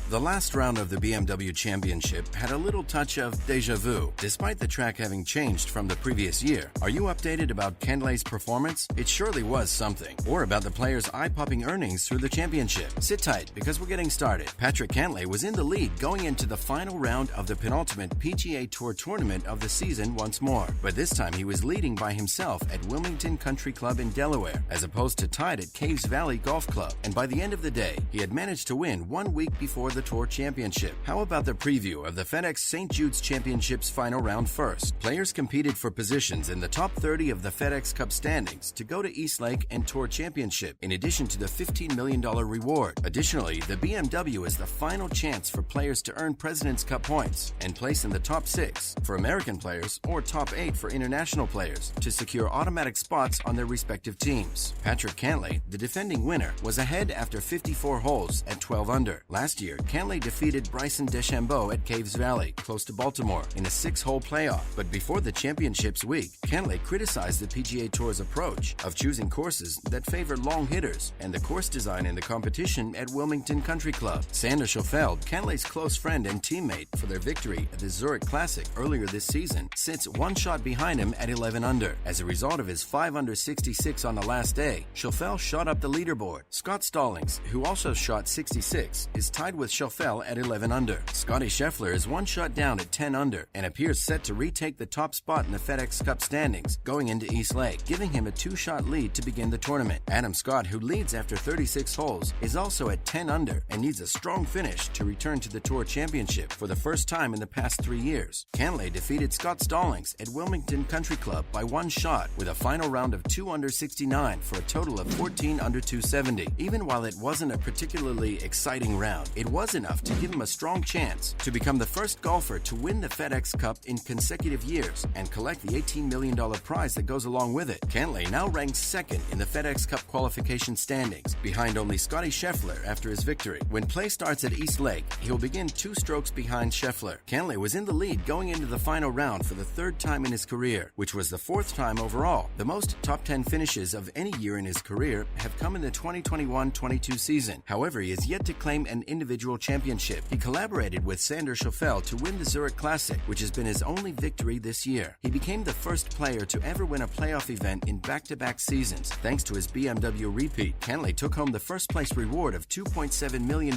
The last round of the BMW Championship had a little touch of déjà vu, despite the track having changed from the previous year. Are you updated about Cantlay's performance? It surely was something. Or about the player's eye-popping earnings through the championship. Sit tight, because we're getting started. Patrick Cantlay was in the lead going into the final round of the penultimate PGA Tour tournament of the season once more. But this time he was leading by himself at Wilmington Country Club in Delaware, as opposed to tied at Caves Valley Golf Club. And by the end of the day, he had managed to win 1 week before the Tour Championship. How about the preview of the FedEx St. Jude's Championship's final round first? Players competed for positions in the top 30 of the FedEx Cup standings to go to Eastlake and Tour Championship, in addition to the $15 million reward. Additionally, the BMW is the final chance for players to earn President's Cup points and place in the top 6 for American players or top 8 for international players to secure automatic spots on their respective teams. Patrick Cantlay, the defending winner, was ahead after 54 holes at 12 under. Last year, Cantlay defeated Bryson DeChambeau at Caves Valley, close to Baltimore, in a 6-hole playoff. But before the championship's week, Cantlay criticized the PGA Tour's approach of choosing courses that favor long hitters and the course design in the competition at Wilmington Country Club. Sander Schoffel, Cantlay's close friend and teammate for their victory at the Zurich Classic earlier this season, sits 1 shot behind him at 11 under. As a result of his 5 under 66 on the last day, Schoffel shot up the leaderboard. Scott Stallings, who also shot 66, is tied with Scheffler at 11 under. Scotty Scheffler is 1 shot down at 10 under and appears set to retake the top spot in the FedEx Cup standings going into Eastlake, giving him a 2-shot lead to begin the tournament. Adam Scott, who leads after 36 holes, is also at 10 under and needs a strong finish to return to the Tour Championship for the first time in the past 3 years. Cantlay defeated Scott Stallings at Wilmington Country Club by 1 shot with a final round of 2 under 69 for a total of 14 under 270. Even while it wasn't a particularly exciting round, it was enough to give him a strong chance to become the first golfer to win the FedEx Cup in consecutive years and collect the $18 million prize that goes along with it. Cantlay now ranks 2nd in the FedEx Cup qualification standings, behind only Scotty Scheffler after his victory. When play starts at Eastlake, he'll begin 2 strokes behind Scheffler. Cantlay was in the lead going into the final round for the 3rd time in his career, which was the 4th time overall. The most top 10 finishes of any year in his career have come in the 2021-22 season. However, he has yet to claim an individual championship. He collaborated with Sander Schoffel to win the Zurich Classic, which has been his only victory this year. He became the first player to ever win a playoff event in back-to-back seasons, thanks to his BMW repeat. Cantlay took home the first place reward of $2.7 million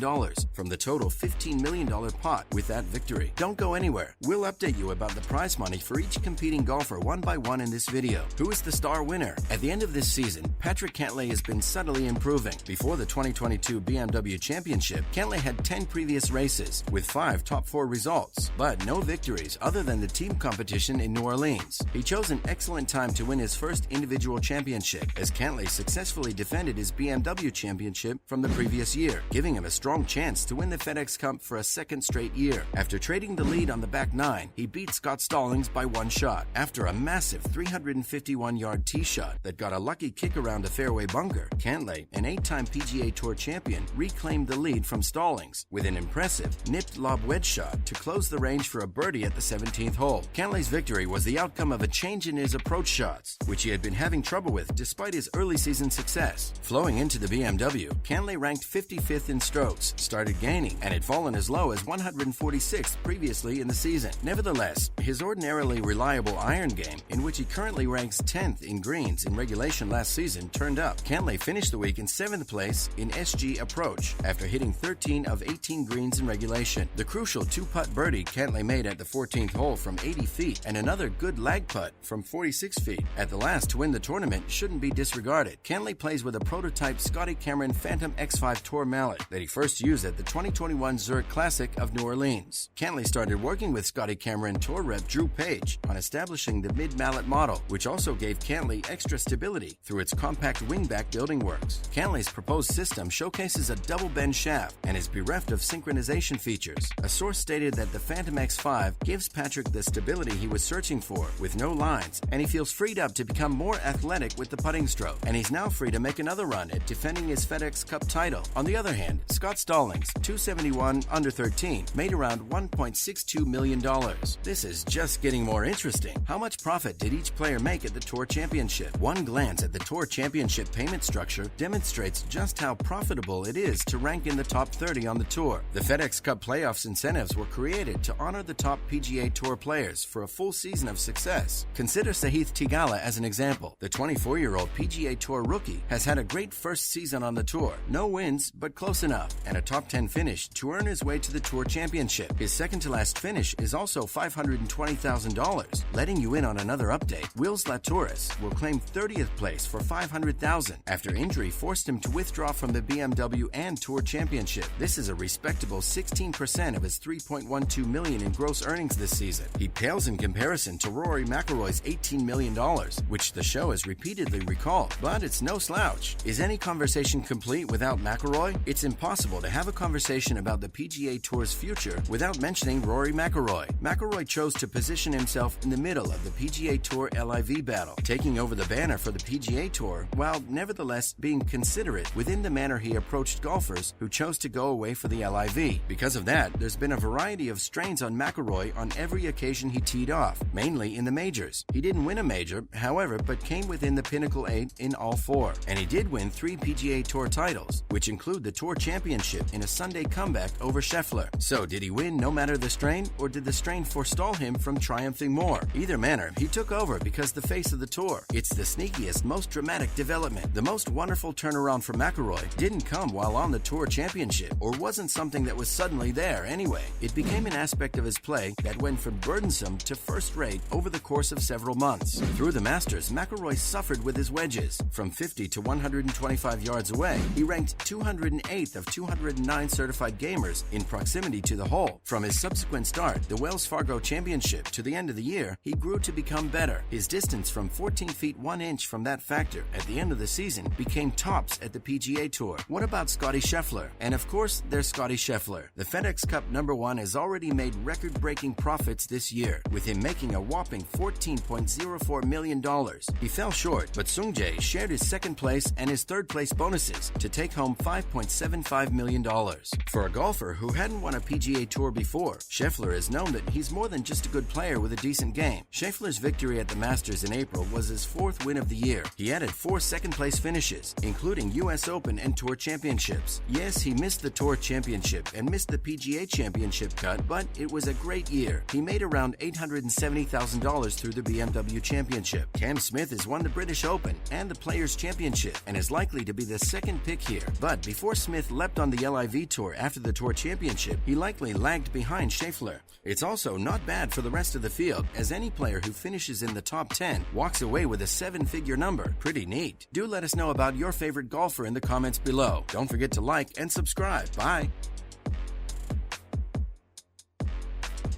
from the total $15 million pot with that victory. Don't go anywhere. We'll update you about the prize money for each competing golfer one by one in this video. Who is the star winner? At the end of this season, Patrick Cantlay has been subtly improving. Before the 2022 BMW Championship, Cantlay had 10 previous races with 5 top 4 results, but no victories other than the team competition in New Orleans. He chose an excellent time to win his first individual championship, as Cantlay successfully defended his BMW Championship from the previous year, giving him a strong chance to win the FedEx Cup for a 2nd straight year. After trading the lead on the back 9, he beat Scott Stallings by 1 shot. After a massive 351-yard tee shot that got a lucky kick around a fairway bunker, Cantlay, an 8-time PGA Tour champion, reclaimed the lead from Stallings with an impressive nipped lob wedge shot to close the range for a birdie at the 17th hole. Cantlay's victory was the outcome of a change in his approach shots, which he had been having trouble with despite his early season success. Flowing into the BMW, Cantlay ranked 55th in strokes, started gaining, and had fallen as low as 146th previously in the season. Nevertheless, his ordinarily reliable iron game, in which he currently ranks 10th in greens in regulation last season, turned up. Cantlay finished the week in 7th place in SG approach after hitting 13 of 18 greens in regulation. The crucial 2-putt birdie Cantlay made at the 14th hole from 80 feet and another good lag putt from 46 feet at the last to win the tournament shouldn't be disregarded. Cantlay plays with a prototype Scotty Cameron Phantom X5 Tour mallet that he first used at the 2021 Zurich Classic of New Orleans. Cantlay started working with Scotty Cameron Tour rep Drew Page on establishing the mid-mallet model, which also gave Cantlay extra stability through its compact wingback building works. Cantlay's proposed system showcases a double bend shaft and is bereft of synchronization features. A source stated that the Phantom X5 gives Patrick the stability he was searching for with no lines, and he feels freed up to become more athletic with the putting stroke, and he's now free to make another run at defending his FedEx Cup title. On the other hand, Scott Stallings, 271 under 13, made around $1.62 million. This is just getting more interesting. How much profit did each player make at the Tour Championship? One glance at the Tour Championship payment structure demonstrates just how profitable it is to rank in the top 30 on the the tour. The FedEx Cup playoffs incentives were created to honor the top PGA Tour players for a full season of success. Consider Sahith Theegala as an example. The 24-year-old PGA Tour rookie has had a great first season on the tour. No wins, but close enough, and a top 10 finish to earn his way to the Tour Championship. His second-to-last finish is also $520,000. Letting you in on another update, Wills Latourus will claim 30th place for $500,000 after injury forced him to withdraw from the BMW and Tour Championship. This is a respectable 16% of his $3.12 million in gross earnings this season. He pales in comparison to Rory McIlroy's $18 million, which the show has repeatedly recalled, but it's no slouch. Is any conversation complete without McIlroy? It's impossible to have a conversation about the PGA Tour's future without mentioning Rory McIlroy. McIlroy chose to position himself in the middle of the PGA Tour LIV battle, taking over the banner for the PGA Tour, while nevertheless being considerate within the manner he approached golfers who chose to go away for the LIV. Because of that, there's been a variety of strains on McIlroy on every occasion he teed off, mainly in the majors. He didn't win a major, however, but came within the pinnacle 8 in all 4. And he did win 3 PGA Tour titles, which include the Tour Championship in a Sunday comeback over Scheffler. So did he win no matter the strain, or did the strain forestall him from triumphing more? Either manner, he took over because the face of the tour. It's the sneakiest, most dramatic development. The most wonderful turnaround for McIlroy didn't come while on the Tour Championship, or wasn't something that was suddenly there anyway. It became an aspect of his play that went from burdensome to first-rate over the course of several months. Through the Masters, McIlroy suffered with his wedges. From 50 to 125 yards away, he ranked 208th of 209 certified gamers in proximity to the hole. From his subsequent start, the Wells Fargo Championship, to the end of the year, he grew to become better. His distance from 14 feet 1 inch from that factor at the end of the season became tops at the PGA Tour. What about Scottie Scheffler? And of course, there's Scottie Scheffler. The FedEx Cup #1 has already made record-breaking profits this year, with him making a whopping $14.04 million. He fell short, but Sungjae shared his second place and his third place bonuses to take home $5.75 million. For a golfer who hadn't won a PGA Tour before, Scheffler has known that he's more than just a good player with a decent game. Scheffler's victory at the Masters in April was his 4th win of the year. He added 4 second-place finishes, including U.S. Open and Tour Championships. Yes, he missed the Tour Championship and missed the PGA Championship cut, but it was a great year. He made around $870,000 through the BMW Championship. Cam Smith has won the British Open and the Players Championship and is likely to be the second pick here. But before Smith leapt on the LIV Tour after the Tour Championship, he likely lagged behind Scheffler. It's also not bad for the rest of the field, as any player who finishes in the top 10 walks away with a 7-figure number. Pretty neat. Do let us know about your favorite golfer in the comments below. Don't forget to like and subscribe. Bye.